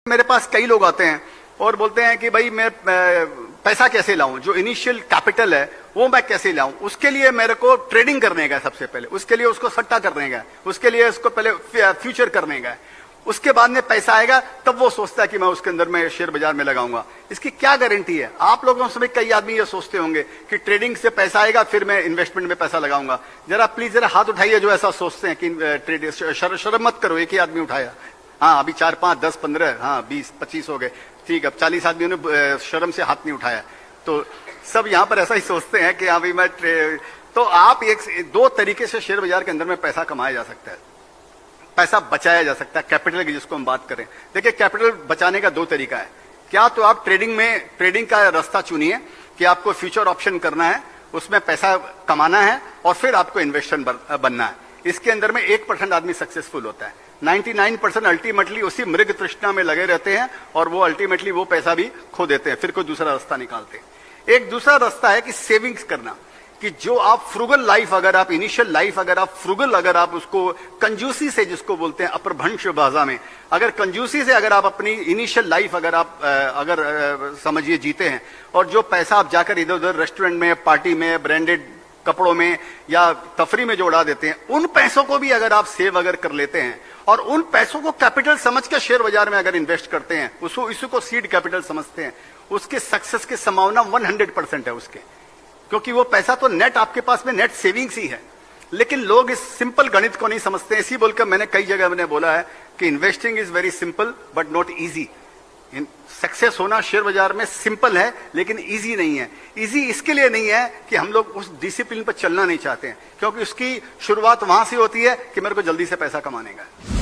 मेरे पास कई लोग आते हैं और बोलते हैं कि भाई मैं पैसा कैसे लाऊं, जो इनिशियल कैपिटल है वो मैं कैसे लाऊं। उसके लिए मेरे को ट्रेडिंग करने का, सबसे पहले उसके लिए उसको सट्टा करने का, उसके लिए उसको पहले फ्यूचर करने का, उसके बाद में पैसा आएगा तब वो सोचता है कि मैं उसके अंदर में शेयर बाजार में लगाऊंगा। इसकी क्या गारंटी है? आप लोगों में कई आदमी ये सोचते होंगे कि ट्रेडिंग से पैसा आएगा फिर मैं इन्वेस्टमेंट में पैसा लगाऊंगा। जरा प्लीज जरा हाथ उठाइए जो ऐसा सोचते हैं कि शर्म मत करो। एक ही आदमी उठाया। हाँ, अभी 4, 5, 10, 15, हाँ 20, 25 हो गए। ठीक है, अब 40 आदमियों ने शर्म से हाथ नहीं उठाया। तो सब यहां पर ऐसा ही सोचते हैं कि हाँ भाई मैं तो आप दो तरीके से शेयर बाजार के अंदर में पैसा कमाया जा सकता है, पैसा बचाया जा सकता है। कैपिटल की जिसको हम बात करें, देखिए कैपिटल बचाने का दो तरीका है। क्या तो आप ट्रेडिंग का रास्ता चुनिए कि आपको फ्यूचर ऑप्शन करना है, उसमें पैसा कमाना है और फिर आपको इन्वेस्टर बनना है। इसके अंदर में 1% आदमी सक्सेसफुल होता है। 99% अल्टीमेटली उसी मृग तृष्णा में लगे रहते हैं और वो अल्टीमेटली वो पैसा भी खो देते हैं, फिर कोई दूसरा रास्ता निकालते हैं। एक दूसरा रास्ता है कि सेविंग्स करना, कि जो आप फ्रुगल लाइफ, अगर आप इनिशियल लाइफ अगर आप फ्रुगल, अगर आप उसको कंजूसी से, जिसको बोलते हैं अपभ्रंश भाषा में, अगर कंजूसी से अगर आप अपनी इनिशियल लाइफ अगर समझिए जीते हैं, और जो पैसा आप जाकर इधर उधर रेस्टोरेंट में, पार्टी में, ब्रांडेड कपड़ों में या तफरी में जो उड़ा देते हैं, उन पैसों को भी अगर आप सेव अगर कर लेते हैं और उन पैसों को कैपिटल समझ कर शेयर बाजार में अगर इन्वेस्ट करते हैं, इसी को सीड कैपिटल समझते हैं, उसके सक्सेस की संभावना 100% है उसके, क्योंकि वो पैसा तो नेट आपके पास में नेट सेविंग्स ही है। लेकिन लोग इस सिंपल गणित को नहीं समझते हैं। इसी बोलकर मैंने कई जगह मैंने बोला है कि investing is very simple but not easy. Success होना शेयर बाजार में सिंपल है लेकिन इजी नहीं है। इजी इसके लिए नहीं है कि हम लोग उस डिसिप्लिन पर चलना नहीं चाहते हैं, क्योंकि उसकी शुरुआत वहां से होती है कि मेरे को जल्दी से पैसा कमाने का है।